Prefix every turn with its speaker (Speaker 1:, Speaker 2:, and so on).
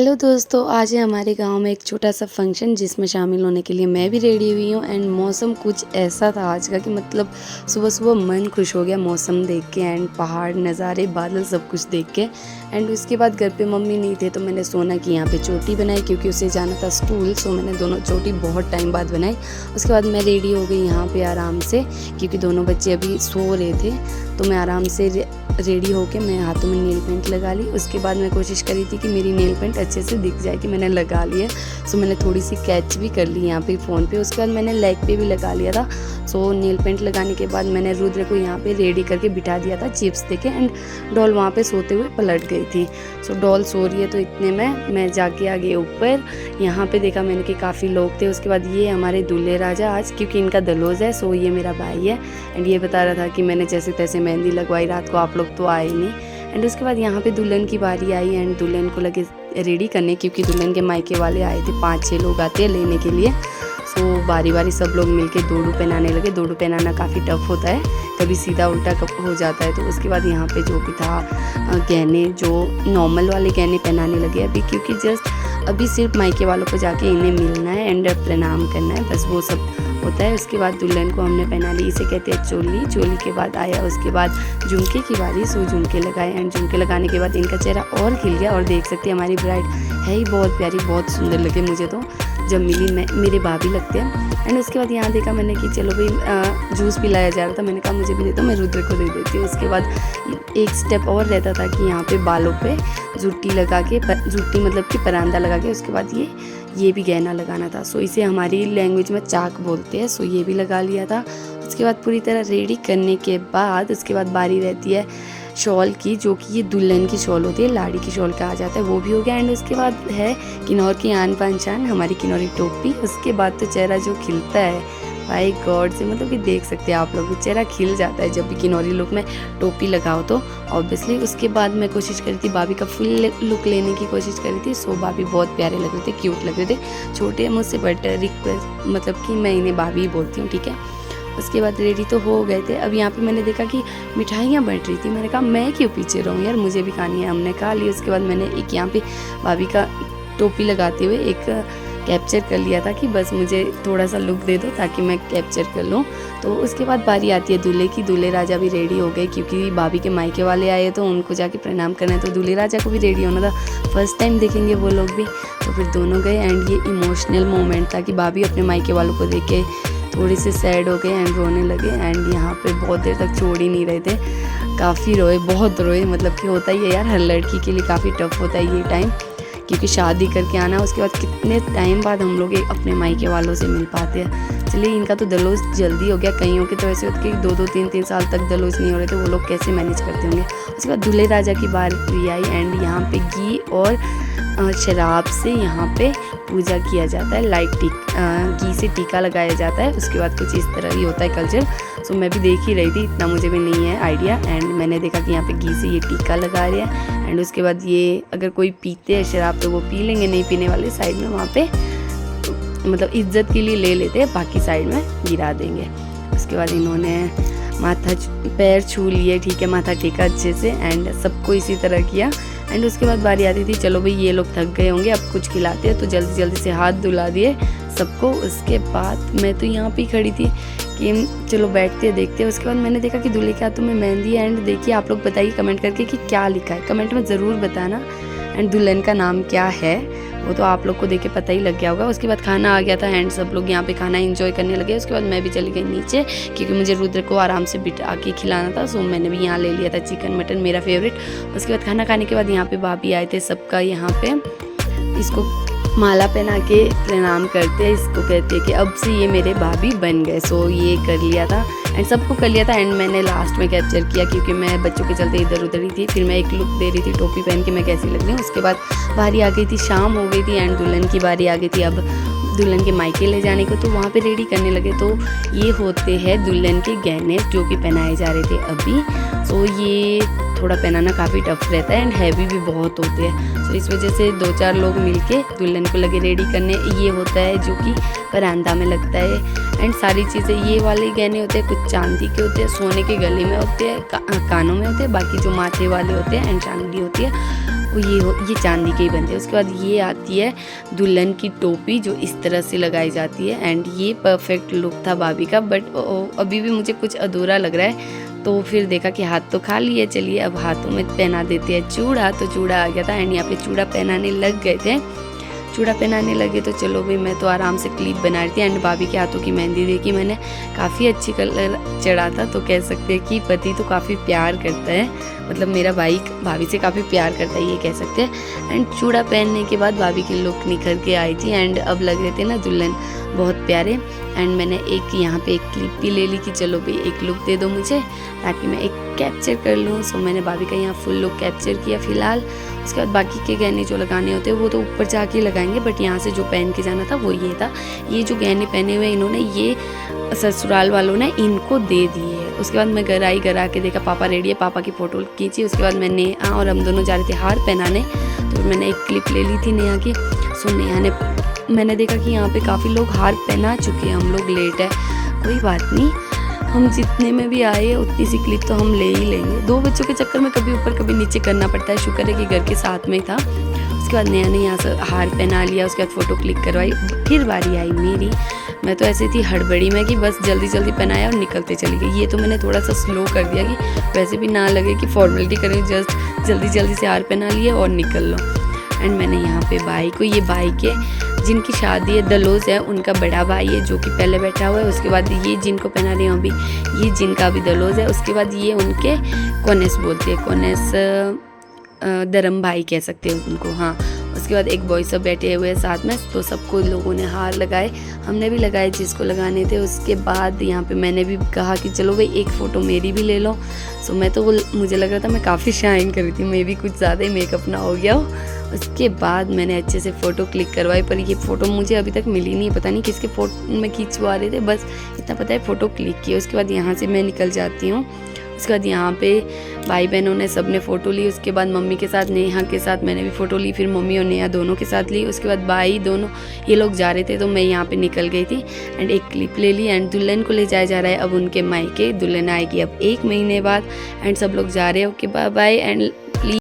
Speaker 1: Hello दोस्तों, आज है हमारे गांव में एक छोटा सा फंक्शन जिसमें शामिल होने के लिए मैं भी रेडी हुई हूँ। एंड मौसम कुछ ऐसा था आज का कि मतलब सुबह सुबह मन खुश हो गया मौसम देख के एंड पहाड़ नज़ारे बादल सब कुछ देख के। एंड उसके बाद घर पे मम्मी नहीं थे तो मैंने सोना की यहाँ पे चोटी बनाई क्योंकि उसे जाना था स्कूल। सो मैंने दोनों चोटी बहुत टाइम बाद बनाई। उसके बाद मैं रेडी हो गई यहाँ पे आराम से क्योंकि दोनों बच्चे अभी सो रहे थे। तो मैं आराम से रेडी होके मैं हाथों में नेल पेंट लगा ली। उसके बाद मैं कोशिश करी थी कि मेरी नेल पेंट अच्छे से दिख जाए कि मैंने लगा लिया। सो मैंने थोड़ी सी कैच भी कर ली यहाँ पे फ़ोन पे। उसके बाद मैंने लेग पे भी लगा लिया था। सो नेल पेंट लगाने के बाद मैंने रुद्र को यहाँ पे रेडी करके बिठा दिया था चिप्स देके। एंड डॉल वहाँ पे सोते हुए पलट गई थी। सो डॉल सो रही है तो इतने में मैं जाके आ गई ऊपर। यहाँ पे देखा मैंने कि काफ़ी लोग थे। उसके बाद ये हमारे दूल्हे राजा आज क्योंकि इनका दलोज है। सो ये मेरा भाई है एंड ये बता रहा था कि मैंने जैसे तैसे मेहंदी लगवाई रात को, आप लोग तो आए नहीं। एंड उसके बाद यहाँ पे दुल्हन की बारी आई एंड दुल्हन को लगे रेडी करने क्योंकि दुल्हन के मायके वाले आए थे, 5-6 लोग आते हैं लेने के लिए। सो बारी बारी सब लोग मिलके दोड़ू पहनाने लगे। दोड़ू पहनाना काफ़ी टफ होता है, कभी सीधा उल्टा कब हो जाता है। तो उसके बाद यहाँ पे जो भी था गहने, जो नॉर्मल वाले गहने पहनाने लगे अभी क्योंकि जस्ट अभी सिर्फ मायके वालों को जाके इन्हें मिलना है एंड प्रणाम करना है, बस वो सब होता है। उसके बाद दुल्हन को हमने पहना ली, इसे कहते हैं चोली। चोली के बाद आया उसके बाद झुमके की बारी। सो झुमके लगाए एंड झुमके लगाने के बाद इनका चेहरा और खिल गया। और देख सकते हैं हमारी ब्राइड है ही बहुत प्यारी, बहुत सुंदर लगे मुझे तो जब मिली। मैं मेरे भाभी लगते हैं। एंड उसके बाद यहाँ देखा मैंने कि चलो भाई जूस पिलाया जा रहा था, मैंने कहा मुझे भी देता हूँ, मैं रुद्र को दे देती हूँ। उसके बाद एक स्टेप और रहता था कि यहाँ पे बालों पे जुट्टी लगा के, जुट्टी मतलब कि परांदा लगा के उसके बाद ये भी गहना लगाना था। सो इसे हमारी लैंग्वेज में चाक बोलते हैं। सो ये भी लगा लिया था। उसके बाद पूरी तरह रेडी करने के बाद उसके बाद बारी रहती है शॉल की, जो कि ये दुल्हन की शॉल होती है, लाड़ी की शॉल कहा जाता है, वो भी हो गया। एंड उसके बाद है किन्नौर की आन पान शान, हमारी किन्नौरी टोपी। उसके बाद तो चेहरा जो खिलता है भाई गॉड से, मतलब कि देख सकते हैं आप लोग, चेहरा खिल जाता है जब भी किन्नौरी लुक में टोपी लगाओ तो ऑब्वियसली। उसके बाद मैं कोशिश करी थी भाभी का फुल लुक लेने की कोशिश करी थी। सो भाभी बहुत प्यारे लग रहे थे, क्यूट लग रहे थे, छोटे मुझसे बट रिक्वेस्ट मतलब कि मैं इन्हें भाभी ही बोलती हूँ, ठीक है। उसके बाद रेडी तो हो गए थे। अब यहाँ पे मैंने देखा कि मिठाइयाँ बंट रही थी, मैंने कहा मैं क्यों पीछे रहूँ यार, मुझे भी खानी है, हमने खा ली। उसके बाद मैंने एक यहाँ पे भाभी का टोपी लगाते हुए एक कैप्चर कर लिया था कि बस मुझे थोड़ा सा लुक दे दो ताकि मैं कैप्चर कर लूँ। तो उसके बाद बारी आती है दूल्हे की। दूल्हे राजा भी रेडी हो गए क्योंकि भाभी के मायके वाले आए तो उनको जाके प्रणाम करना है, तो दूल्हे राजा को भी रेडी होना था, फर्स्ट टाइम देखेंगे वो लोग भी। तो फिर दोनों गए एंड ये इमोशनल मोमेंट था कि भाभी अपने मायके वालों को देख के थोड़ी सी सैड हो गए एंड रोने लगे। एंड यहाँ पे बहुत देर तक छोड़ ही नहीं रहे थे, काफ़ी रोए, बहुत रोए। मतलब कि होता ही है यार, हर लड़की के लिए काफ़ी टफ होता है ये टाइम क्योंकि शादी करके आना, उसके बाद कितने टाइम बाद हम लोग अपने मायके वालों से मिल पाते हैं। चलिए इनका तो दलोज जल्दी हो गया, कईयों के तो ऐसे होते कि 2-2, 3-3 साल तक दलोज नहीं हो रहे थे, वो लोग कैसे मैनेज करते होंगे। उसके बाद दूल्हे राजा की बारी आई एंड यहाँ पे घी और शराब से यहाँ पे पूजा किया जाता है, घी से टीका लगाया जाता है। उसके बाद कुछ इस तरह ही होता है कल्चर। सो मैं भी देख ही रही थी, इतना मुझे भी नहीं है आइडिया। एंड मैंने देखा कि यहाँ पे घी से ये टीका लगा रहे हैं। एंड उसके बाद ये अगर कोई पीते हैं शराब तो वो पी लेंगे, नहीं पीने वाले साइड में वहाँ पे मतलब इज्जत के लिए ले लेते हैं, बाकी साइड में गिरा देंगे। उसके बाद इन्होंने माथा पैर छू लिए, ठीक है, माथा टेका अच्छे से एंड सबको इसी तरह किया। एंड उसके बाद बारी आती थी चलो भाई ये लोग थक गए होंगे अब कुछ खिलाते हैं, तो जल्दी जल्दी से हाथ धुला दिए सबको। उसके बाद मैं तो यहाँ पे खड़ी थी कि चलो बैठते हैं देखते हैं। उसके बाद मैंने देखा कि दूल्हे के हाथों में मेहंदी है। एंड देखिए आप लोग बताइए कमेंट करके कि क्या लिखा है, कमेंट में ज़रूर बताना। एंड दुल्हन का नाम क्या है वो तो आप लोग को देख के पता ही लग गया होगा। उसके बाद खाना आ गया था एंड सब लोग यहाँ पे खाना एंजॉय करने लगे। उसके बाद मैं भी चली गई नीचे क्योंकि मुझे रुद्र को आराम से बिठा के खिलाना था। सो मैंने भी यहाँ ले लिया था चिकन मटन, मेरा फेवरेट। उसके बाद खाना खाने के बाद यहाँ पे भाभी आए थे, सबका यहाँ पे इसको माला पहना के प्रणाम करते हैं, इसको कहते हैं कि अब से ये मेरे भाभी बन गए। सो ये कर लिया था एंड सबको कर लिया था। एंड मैंने लास्ट में कैप्चर किया क्योंकि मैं बच्चों के चलते इधर उधर ही थी। फिर मैं एक लुक दे रही थी टोपी पहन के मैं कैसी लग रही हूँ। उसके बाद बारी आ गई थी, शाम हो गई थी एंड दुल्हन की बारी आ गई थी अब दुल्हन के मायके ले जाने को। तो वहाँ पे रेडी करने लगे। तो ये होते हैं दुल्हन के गहने जो कि पहनाए जा रहे थे अभी। सो ये थोड़ा पहनाना काफ़ी टफ रहता है एंड हैवी भी बहुत होते हैं। सो इस वजह से 2-4 लोग मिलके दुल्हन को लगे रेडी करने। ये होता है जो कि परांदा में लगता है एंड सारी चीज़ें ये वाले गहने होते हैं, कुछ चांदी के होते हैं, सोने के गले में होते हैं, कानों में होते हैं, बाकी जो माथे वाले होते हैं एंड चांदी होती है ये चांदी के ही बनते हैं। उसके बाद ये आती है दुल्हन की टोपी जो इस तरह से लगाई जाती है एंड ये परफेक्ट लुक था भाभी का, बट अभी भी मुझे कुछ अधूरा लग रहा है। तो फिर देखा कि हाथ तो खाली है, चलिए अब हाथों में पहना देते हैं चूड़ा। तो चूड़ा आ गया था एंड यहाँ पे चूड़ा पहनाने लग गए थे। चूड़ा पहनाने लगे तो चलो भाई, मैं तो आराम से क्लिप बना रही थी एंड भाभी के हाथों की मेहंदी देखी मैंने, काफ़ी अच्छी कलर चढ़ा था। तो कह सकते हैं कि पति तो काफ़ी प्यार करता है, मतलब मेरा भाई भाभी से काफ़ी प्यार करता है, ये कह सकते हैं। एंड चूड़ा पहनने के बाद भाभी की लुक निखर के आई थी एंड अब लग रहे थे ना दुल्हन बहुत प्यारे। एंड मैंने एक यहाँ पे एक क्लिप भी ले ली कि चलो भाई एक लुक दे दो मुझे ताकि मैं एक कैप्चर कर लूँ। सो मैंने भाभी का यहाँ फुल लुक कैप्चर किया फ़िलहाल। उसके बाद बाकी के गहने जो लगाने होते हैं वो तो ऊपर जाके लगाएंगे, बट यहाँ से जो पहन के जाना था वो ये था। ये जो गहने पहने हुए इन्होंने, ये ससुराल वालों ने इनको दे दिए है। उसके बाद मैं घर आई, घर आके देखा पापा रेडी है, पापा की फ़ोटो खींची। उसके बाद मैं नेहा और हम दोनों जा रहे थे हार पहनाने, तो मैंने एक क्लिप ले ली थी नेहा की। सो नेहा ने, मैंने देखा कि यहाँ पे काफ़ी लोग हार पहना चुके हैं, हम लोग लेट है, कोई बात नहीं, हम जितने में भी आए उतनी सी क्लिप तो हम ले ही लेंगे। 2 बच्चों के चक्कर में कभी ऊपर कभी नीचे करना पड़ता है, शुक्र है कि घर के साथ में ही था। उसके बाद नेहा ने यहाँ से हार पहना लिया, उसके बाद फ़ोटो क्लिक करवाई, फिर बारी आई मेरी। मैं तो ऐसी थी हड़बड़ी में कि बस जल्दी जल्दी पहनाया और निकलते चली गई। ये तो मैंने थोड़ा सा स्लो कर दिया कि वैसे भी ना लगे कि फॉर्मेलिटी करें, जस्ट जल्दी जल्दी से हार पहना लिए और निकल लो। एंड मैंने यहाँ पे भाई को, ये भाई के जिनकी शादी है दलोज है, उनका बड़ा भाई है जो कि पहले बैठा हुआ है। उसके बाद ये जिनको पहना रही हूँ अभी, ये जिनका अभी दलोज है। उसके बाद ये उनके कोनेस बोलते हैं, कोनेस धर्म भाई कह सकते हैं उनको, हाँ। उसके बाद एक बॉय सब बैठे हुए हैं साथ में, तो सबको लोगों ने हार लगाए, हमने भी लगाए जिसको लगाने थे। उसके बाद यहाँ पे मैंने भी कहा कि चलो भाई एक फ़ोटो मेरी भी ले लो। सो मैं तो मुझे लग रहा था मैं काफ़ी शाइन कर रही थी, मैं भी कुछ ज़्यादा ही मेकअप ना हो गया हो। उसके बाद मैंने अच्छे से फ़ोटो क्लिक करवाई, पर ये फ़ोटो मुझे अभी तक मिली नहीं, पता नहीं किसके फ़ोटो में खिंचवा रहे थे, बस इतना पता है फ़ोटो क्लिक किया। उसके बाद यहाँ से मैं निकल जाती हूँ। उसके बाद यहाँ पे भाई बहनों ने सब ने फ़ोटो ली। उसके बाद मम्मी के साथ, नेहा के साथ मैंने भी फ़ोटो ली, फिर मम्मी और नेहा दोनों के साथ ली। उसके बाद भाई दोनों ये लोग जा रहे थे तो मैं यहाँ पे निकल गई थी एंड एक क्लिप ले ली। एंड दुल्हन को ले जाया जा रहा है अब उनके मायके, दुल्हन आएगी अब 1 महीने बाद एंड सब लोग जा रहे हैं, ओके बाय बाय। एंड